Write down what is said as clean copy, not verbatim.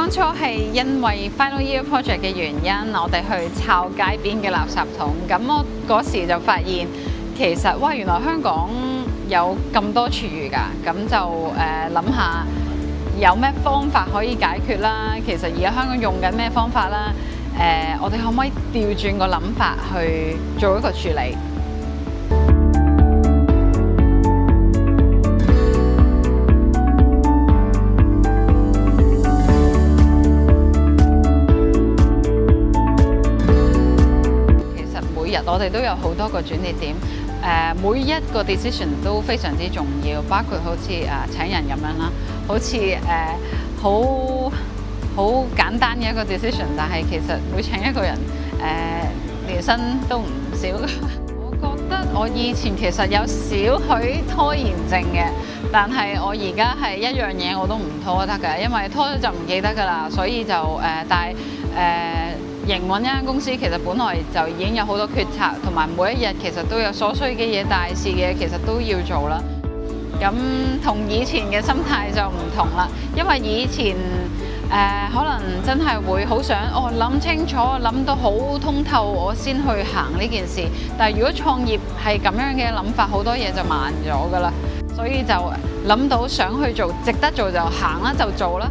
當初係因為 Final Year Project 嘅原因，我哋去抄街邊嘅垃圾桶。咁我嗰時就發現，其實哇，原來香港有咁多廚餘㗎。咁就諗下有咩方法可以解決啦。其實而家香港用緊咩方法啦？我哋可唔可以調轉個諗法去做一個處理？每日我哋都有好多個轉捩點，每一個 decision 都非常之重要，包括好似請人咁樣啦，好似好簡單嘅一個 decision， 但係其實每請一個人年薪都唔少。我覺得我以前其實有少許拖延症嘅，但係我而家係一樣嘢我都唔拖得㗎，因為拖咗就唔記得㗎啦，所以就但係營運一間公司其實本來就已經有好多決策，同埋每一日其實都有所需嘅嘢、大事嘅嘢其實都要做啦。咁同以前嘅心態就唔同啦，因為以前可能真係會好想諗清楚、諗到好通透，我先去行呢件事。但係如果創業係咁樣嘅諗法，好多嘢就慢咗㗎啦，所以就諗到想去做，值得做就行啦，就做啦。